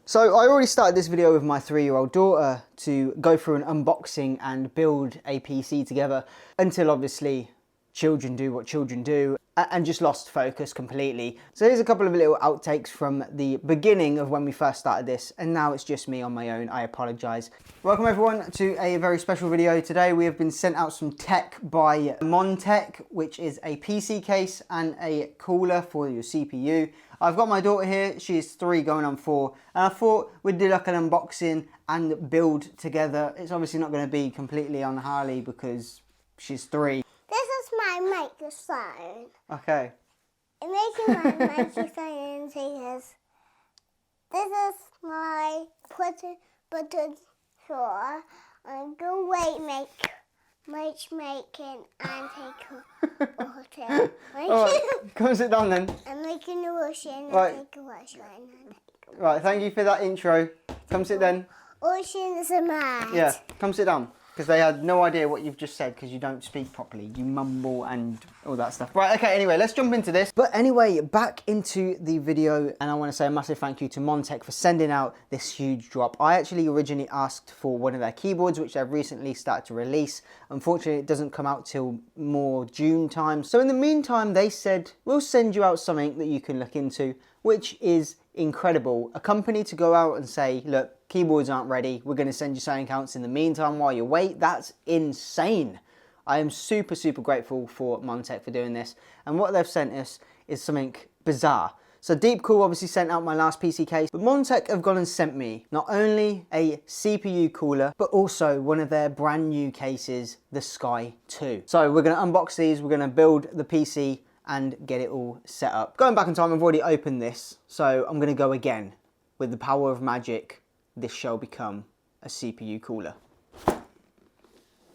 So I already started this video with my 3-year-old daughter to go through an unboxing and build a PC together until obviously children do what children do and just lost focus completely. So here's a couple of little outtakes from the beginning of when we first started this, and now it's just me on my own. I apologise. Welcome everyone to a very special video. Today we have been sent out some tech by Montech, which is a PC case and a cooler for your CPU. I've got my daughter here, she is 3 going on 4, and I thought we'd do like an unboxing and build together. It's obviously not going to be completely on Harley because she's 3. This is my microphone. Okay. I'm making my microphone because this is my button drawer. I'm going to matchmaking and take a water. Alright, come sit down then. I'm making a washing and take a washing. Right, thank you for that intro. Come sit then. Washing is a mat. Yeah, come sit down. Because they had no idea what you've just said because you don't speak properly. You mumble and all that stuff. Right, okay, anyway, let's jump into this. But anyway, back into the video, and I want to say a massive thank you to Montech for sending out this huge drop. I actually originally asked for one of their keyboards, which they've recently started to release. Unfortunately, it doesn't come out till more June time. So in the meantime, they said, we'll send you out something that you can look into, which is incredible. A company to go out and say, look, keyboards aren't ready, we're going to send you something else in the meantime while you wait. That's insane. I am super grateful for Montech for doing this, and what they've sent us is something bizarre. So Deepcool obviously sent out my last PC case, but Montech have gone and sent me not only a CPU cooler, but also one of their brand new cases, the Sky 2. So we're going to unbox these, we're going to build the PC and get it all set up. Going back in time, I've already opened this, so I'm going to go again. With the power of magic, this shall become a CPU cooler.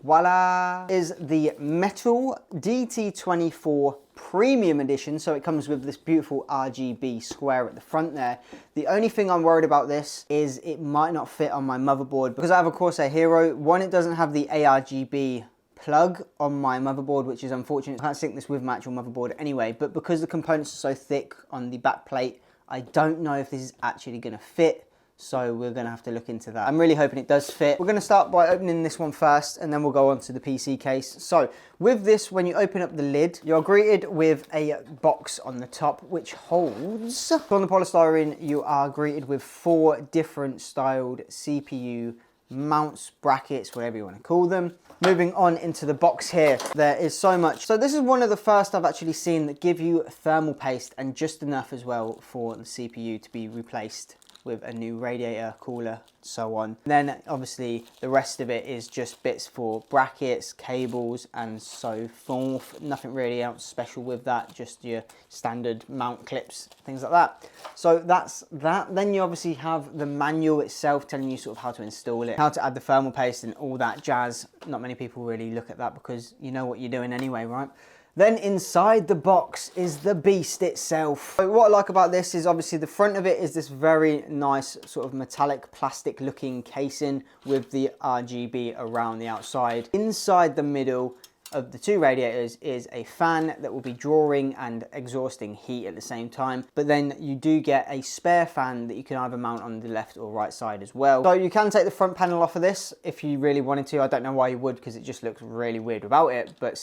Voila! Is the metal DT24 Premium Edition, so it comes with this beautiful RGB square at the front there. The only thing I'm worried about this is it might not fit on my motherboard because I have a Corsair Hero. One, it doesn't have the ARGB plug on my motherboard, which is unfortunate. I can't sync this with my actual motherboard anyway, but because the components are so thick on the back plate, I don't know if this is actually going to fit, so we're going to have to look into that. I'm really hoping it does fit. We're going to start by opening this one first, and then we'll go on to the PC case. So with this, when you open up the lid, you're greeted with a box on the top which holds, on the polystyrene, you are greeted with 4 different styled CPU mounts, brackets, whatever you want to call them. Moving on into the box here, there is so much. So this is one of the first I've actually seen that give you thermal paste and just enough as well for the CPU to be replaced with a new radiator, cooler, so on. Then obviously the rest of it is just bits for brackets, cables and so forth. Nothing really else special with that, just your standard mount clips, things like that. So that's that. Then you obviously have the manual itself telling you sort of how to install it, how to add the thermal paste and all that jazz. Not many people really look at that because you know what you're doing anyway, right? Then inside the box is the beast itself. So what I like about this is obviously the front of it is this very nice sort of metallic plastic looking casing with the RGB around the outside. Inside the middle of the 2 radiators is a fan that will be drawing and exhausting heat at the same time. But then you do get a spare fan that you can either mount on the left or right side as well. So you can take the front panel off of this if you really wanted to. I don't know why you would because it just looks really weird without it, but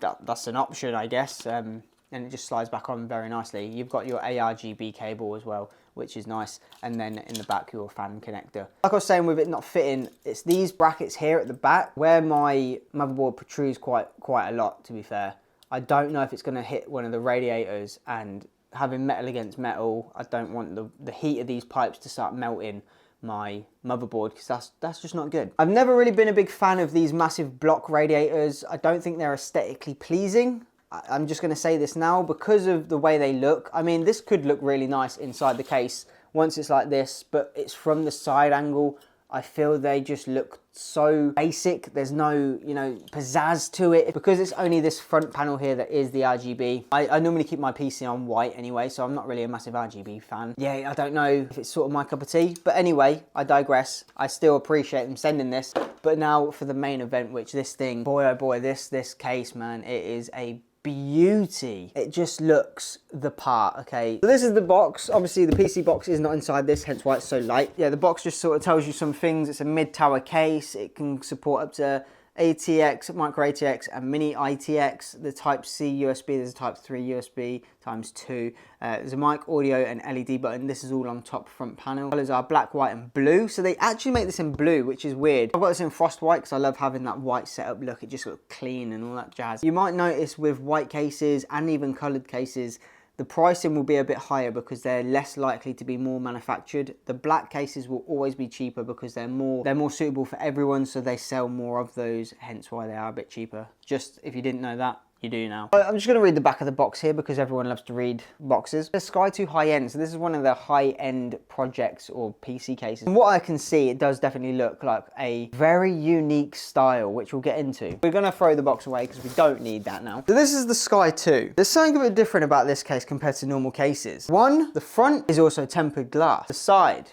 that's an option, I guess, and it just slides back on very nicely. You've got your ARGB cable as well, which is nice, and then in the back your fan connector. Like I was saying, with it not fitting, it's these brackets here at the back where my motherboard protrudes quite a lot, to be fair. I don't know if it's going to hit one of the radiators, and having metal against metal, I don't want the heat of these pipes to start melting my motherboard because that's just not good. I've never really been a big fan of these massive block radiators. I don't think they're aesthetically pleasing. I'm just going to say this now because of the way they look. I mean, this could look really nice inside the case once it's like this, but it's from the side angle. I feel they just look so basic. There's no, you know, pizzazz to it. Because it's only this front panel here that is the RGB. I normally keep my PC on white anyway, so I'm not really a massive RGB fan. Yeah, I don't know if it's sort of my cup of tea. But anyway, I digress. I still appreciate them sending this. But now for the main event, which this thing, boy oh boy, this case, man, it is a beauty. It just looks the part, okay? So this is the box. Obviously the PC box is not inside this, hence why it's so light. Yeah, the box just sort of tells you some things. It's a mid-tower case. It can support up to ATX, micro ATX and mini ITX, the type C USB, there's a type 3 USB times 2. There's a mic, audio and LED button. This is all on top front panel. Colors are black, white and blue. So they actually make this in blue, which is weird. I've got this in frost white because I love having that white setup look. It just looks clean and all that jazz. You might notice with white cases and even colored cases, the pricing will be a bit higher because they're less likely to be more manufactured. The black cases will always be cheaper because they're more suitable for everyone, so they sell more of those, hence why they are a bit cheaper. Just if you didn't know that, you do now. I'm just going to read the back of the box here because everyone loves to read boxes. The Sky 2 high-end, so this is one of the high-end projects or PC cases. From what I can see, it does definitely look like a very unique style, which we'll get into. We're going to throw the box away because we don't need that now. So this is the Sky 2. There's something a bit different about this case compared to normal cases. One, the front is also tempered glass. The side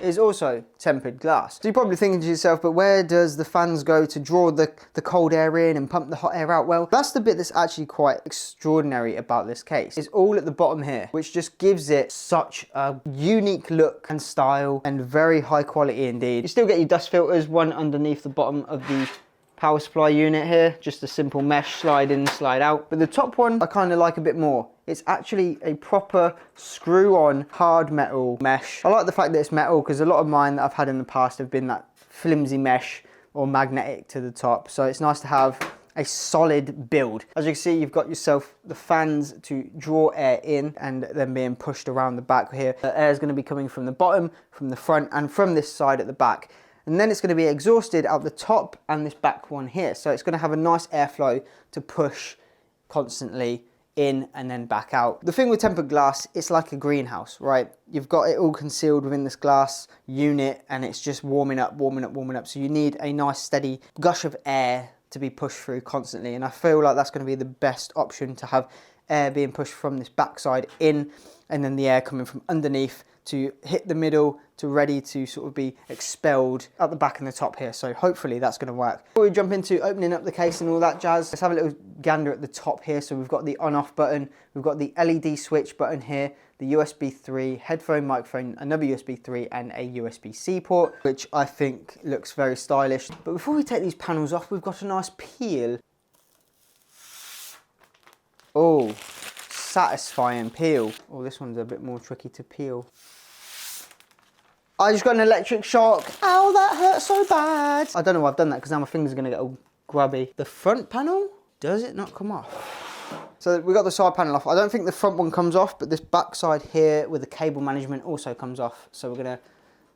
is also tempered glass. So you're probably thinking to yourself, but where does the fans go to draw the cold air in and pump the hot air out? Well, that's the bit that's actually quite extraordinary about this case. It's all at the bottom here, which just gives it such a unique look and style and very high quality indeed. You still get your dust filters, one underneath the bottom of the power supply unit here, just a simple mesh slide in, slide out. But the top one I kind of like a bit more. It's actually a proper screw-on hard metal mesh. I like the fact that it's metal because a lot of mine that I've had in the past have been that flimsy mesh or magnetic to the top. So it's nice to have a solid build. As you can see, you've got yourself the fans to draw air in and then being pushed around the back here. The air is going to be coming from the bottom, from the front and from this side at the back. And then it's going to be exhausted out the top and this back one here. So it's going to have a nice airflow to push constantly in and then back out. The thing with tempered glass, it's like a greenhouse, right? You've got it all concealed within this glass unit and it's just warming up, warming up, warming up. So you need a nice steady gush of air to be pushed through constantly. And I feel like that's going to be the best option, to have air being pushed from this backside in and then the air coming from underneath to hit the middle, to ready to sort of be expelled at the back and the top here. So hopefully that's going to work. Before we jump into opening up the case and all that jazz, let's have a little gander at the top here. So we've got the on off button, we've got the LED switch button here, the USB 3, headphone, microphone, another USB 3 and a USB-C port, which I think looks very stylish. But before we take these panels off, we've got a nice peel. Oh, satisfying peel. Oh, this one's a bit more tricky to peel. I just got an electric shock. Ow, that hurt so bad. I don't know why I've done that because now my fingers are going to get all grubby. The front panel, does it not come off? So we got the side panel off. I don't think the front one comes off, but this back side here with the cable management also comes off. So we're going to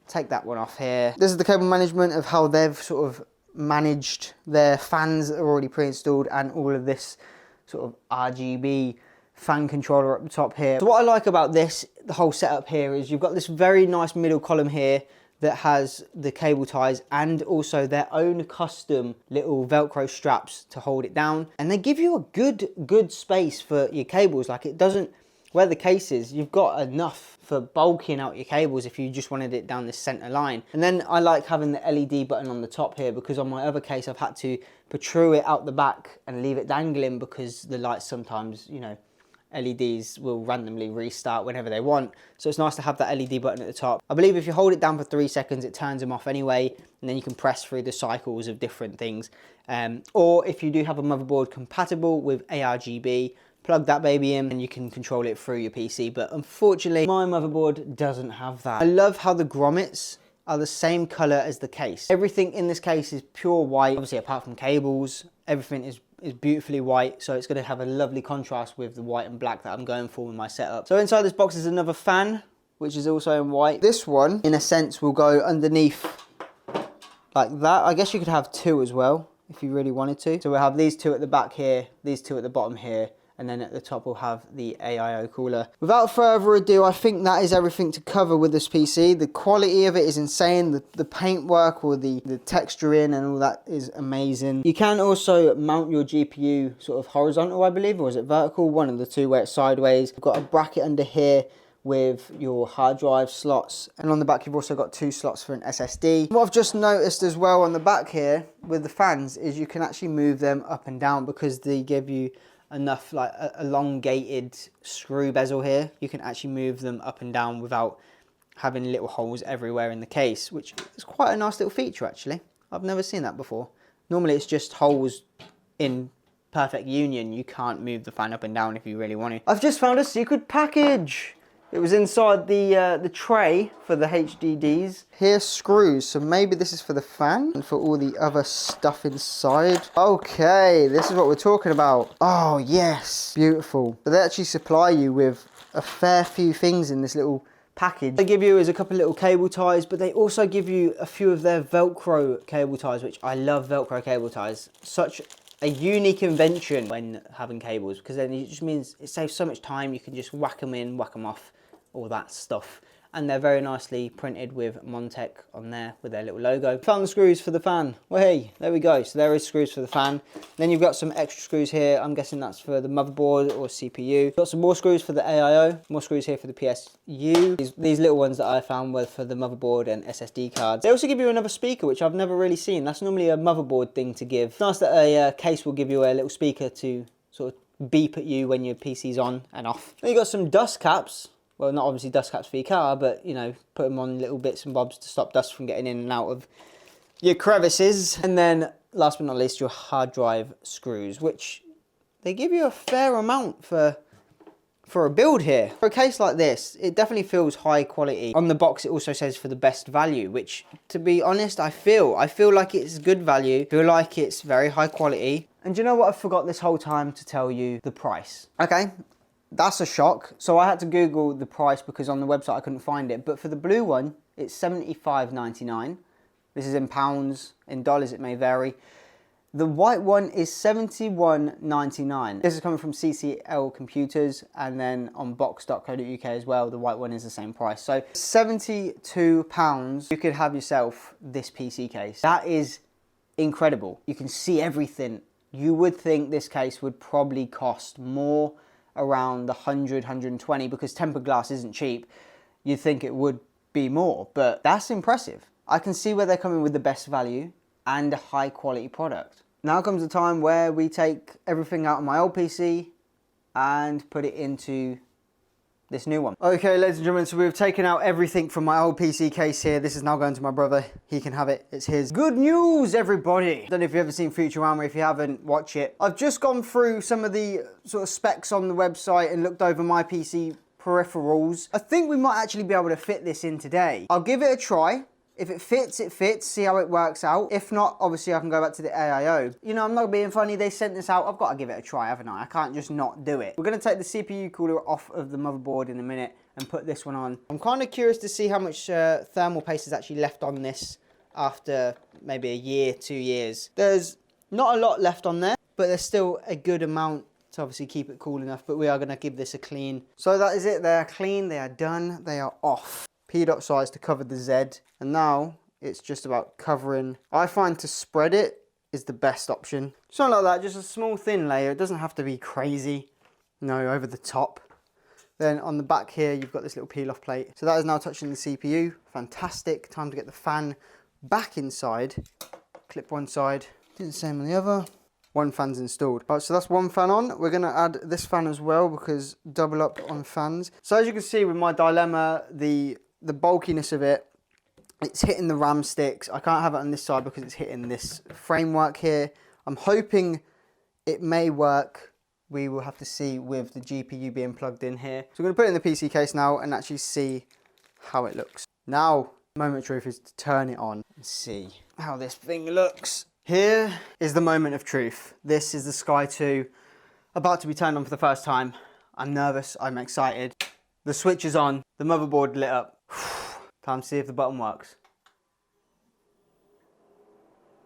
take that one off here. This is the cable management of how they've sort of managed their fans that are already pre-installed and all of this sort of RGB fan controller up the top here. So what I like about this, the whole setup here, is you've got this very nice middle column here that has the cable ties and also their own custom little Velcro straps to hold it down. And they give you a good space for your cables. Like, it doesn't, where the case is, you've got enough for bulking out your cables if you just wanted it down this center line. And then I like having the LED button on the top here, because on my other case I've had to protrude it out the back and leave it dangling because the lights sometimes, you know, LEDs will randomly restart whenever they want. So it's nice to have that LED button at the top. I believe if you hold it down for 3 seconds, it turns them off anyway, and then you can press through the cycles of different things. Or if you do have a motherboard compatible with ARGB, plug that baby in and you can control it through your PC. But unfortunately, my motherboard doesn't have that. I love how the grommets are the same color as the case. Everything in this case is pure white. Obviously, apart from cables, everything is beautifully white, so it's going to have a lovely contrast with the white and black that I'm going for with my setup. So inside this box is another fan, which is also in white. This one, in a sense, will go underneath like that. I guess you could have two as well if you really wanted to. So we'll have these two at the back here, these two at the bottom here, and then at the top we'll have the AIO cooler. Without further ado, I think that is everything to cover with this PC. The quality of it is insane. The paintwork or the texturing and all that is amazing. You can also mount your GPU sort of horizontal, I believe, or is it vertical? One of the two, where it's sideways. You've got a bracket under here with your hard drive slots, and on the back you've also got 2 slots for an SSD. What I've just noticed as well on the back here with the fans is you can actually move them up and down because they give you enough like elongated screw bezel here. You can actually move them up and down without having little holes everywhere in the case, which is quite a nice little feature actually. I've never seen that before. Normally it's just holes in perfect union. You can't move the fan up and down if you really want to. I've just found a secret package. It was inside the tray for the HDDs. Here's screws, so maybe this is for the fan and for all the other stuff inside. Okay, this is what we're talking about. Oh yes, beautiful. But they actually supply you with a fair few things in this little package. They give you is a couple of little cable ties, but they also give you a few of their Velcro cable ties, which I love Velcro cable ties. Such a unique invention when having cables, because then it just means it saves so much time. You can just whack them in, whack them off, all that stuff. And they're very nicely printed with Montech on there with their little logo. Found the screws for the fan. Well, hey, there we go. So there is screws for the fan. Then you've got some extra screws here. I'm guessing that's for the motherboard or CPU. Got some more screws for the AIO. More screws here for the PSU. These little ones that I found were for the motherboard and SSD cards. They also give you another speaker, which I've never really seen. That's normally a motherboard thing to give. It's nice that a case will give you a little speaker to sort of beep at you when your PC's on and off. Then you've got some dust caps. Well, not obviously dust caps for your car, but, you know, put them on little bits and bobs to stop dust from getting in and out of your crevices. And then, last but not least, your hard drive screws, which they give you a fair amount for a build here. For a case like this, it definitely feels high quality. On the box, it also says for the best value, which, to be honest, I feel like it's good value. I feel like it's very high quality. And you know what I forgot this whole time to tell you? The price. Okay. That's a shock. So I had to Google the price because on the website I couldn't find it. But for the blue one, it's $75.99. This is in pounds, in dollars it may vary. The white one is $71.99. This is coming from CCL Computers, and then on box.co.uk as well, the white one is the same price. So £72, you could have yourself this PC case. That is incredible. You can see everything. You would think this case would probably cost more, around 100, 120, because tempered glass isn't cheap. You'd think it would be more, but that's impressive. I can see where they're coming with the best value and a high quality product. Now comes the time where we take everything out of my old PC and put it into this new one. Okay, ladies and gentlemen, so we've taken out everything from my old PC case here. This is now going to my brother. He can have it. It's his. Good news, everybody. I don't know if you've ever seen Futurama. If you haven't, watch it. I've just gone through some of the sort of specs on the website and looked over my PC peripherals. I think we might actually be able to fit this in today. I'll give it a try. If it fits, it fits. See how it works out. If not, obviously I can go back to the AIO. You know, I'm not being funny. They sent this out. I've got to give it a try, haven't I? I can't just not do it. We're going to take the CPU cooler off of the motherboard in a minute and put this one on. I'm kind of curious to see how much thermal paste is actually left on this after maybe a year, 2 years. There's not a lot left on there, but there's still a good amount to obviously keep it cool enough. But we are going to give this a clean. So that is it. They are clean. They are done. They are off. P-dot size to cover the Z, and now it's just about covering. I find to spread it is the best option. Something like that, just a small thin layer. It doesn't have to be crazy, no, over the top. Then on the back here, you've got this little peel-off plate. So that is now touching the CPU. Fantastic. Time to get the fan back inside. Clip one side, do the same on the other. One fan's installed. All right, so that's one fan on. We're gonna add this fan as well because double up on fans. So as you can see with my dilemma, the bulkiness of it, it's hitting the RAM sticks. I can't have it on this side because it's hitting this framework here. I'm hoping it may work. We will have to see with the GPU being plugged in here. So I'm going to put it in the PC case now and actually see how it looks. Now, moment of truth is to turn it on and see how this thing looks. Here is the moment of truth. This is the Sky 2 about to be turned on for the first time. I'm nervous, I'm excited. The switch is on, the motherboard lit up. Time to see if the button works.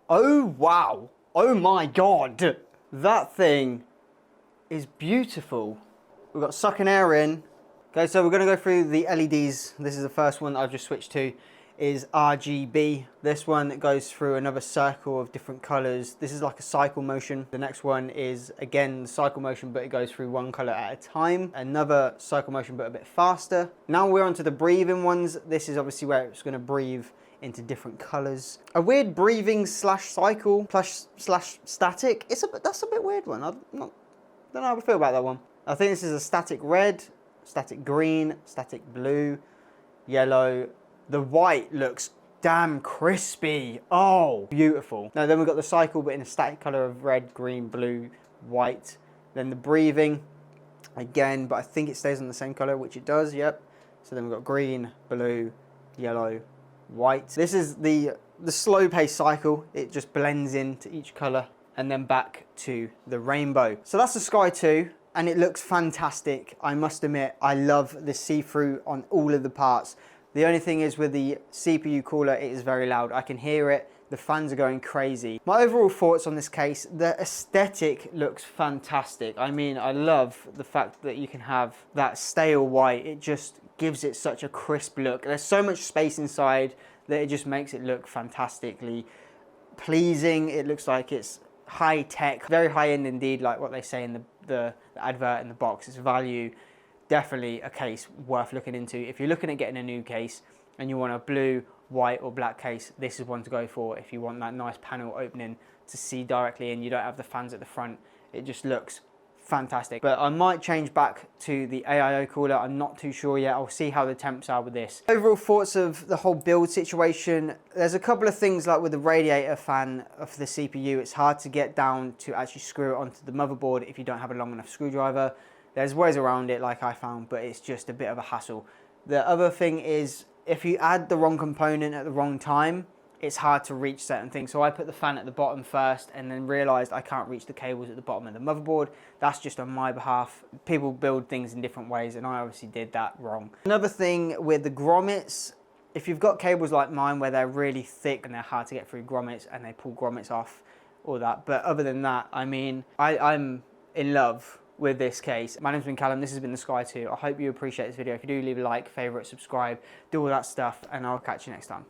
Oh wow, oh my God. That thing is beautiful. We've got sucking air in. Okay, so we're gonna go through the LEDs. This is the first one that I've just switched to, is RGB. This one goes through another circle of different colors. This is like a cycle motion. The next one is again cycle motion, but it goes through one color at a time. Another cycle motion, but a bit faster. Now we're onto the breathing ones. This is obviously where it's gonna breathe into different colors. A weird breathing slash cycle slash static. That's a bit weird one. I'm not don't know how I feel about that one. I think this is a static red, static green, static blue, yellow. The white looks damn crispy. Oh, beautiful. Now then we've got the cycle, but in a static color of red, green, blue, white. Then the breathing, again, but I think it stays on the same color, which it does, yep. So then we've got green, blue, yellow, white. This is the slow pace cycle. It just blends into each color and then back to the rainbow. So that's the Sky 2 and it looks fantastic. I must admit, I love the see-through on all of the parts. The only thing is with the CPU cooler, it is very loud. I can hear it. The fans are going crazy. My overall thoughts on this case, the aesthetic looks fantastic. I mean, I love the fact that you can have that stale white. It just gives it such a crisp look. There's so much space inside that it just makes it look fantastically pleasing. It looks like it's high tech, very high end indeed, like what they say in the advert in the box. It's value. Definitely a case worth looking into. If you're looking at getting a new case and you want a blue, white or black case, this is one to go for. If you want that nice panel opening to see directly and you don't have the fans at the front, it just looks fantastic. But I might change back to the AIO cooler. I'm not too sure yet. I'll see how the temps are with this. Overall thoughts of the whole build situation. There's a couple of things like with the radiator fan of the CPU, it's hard to get down to actually screw it onto the motherboard if you don't have a long enough screwdriver. There's ways around it like I found, but it's just a bit of a hassle. The other thing is if you add the wrong component at the wrong time, it's hard to reach certain things. So I put the fan at the bottom first and then realized I can't reach the cables at the bottom of the motherboard. That's just on my behalf. People build things in different ways and I obviously did that wrong. Another thing with the grommets, if you've got cables like mine where they're really thick and they're hard to get through grommets and they pull grommets off, all that. But other than that, I mean, I'm in love with this case. My name's been Callum, this has been the Sky 2. I hope you appreciate this video. If you do, leave a like, favorite, subscribe, do all that stuff, and I'll catch you next time.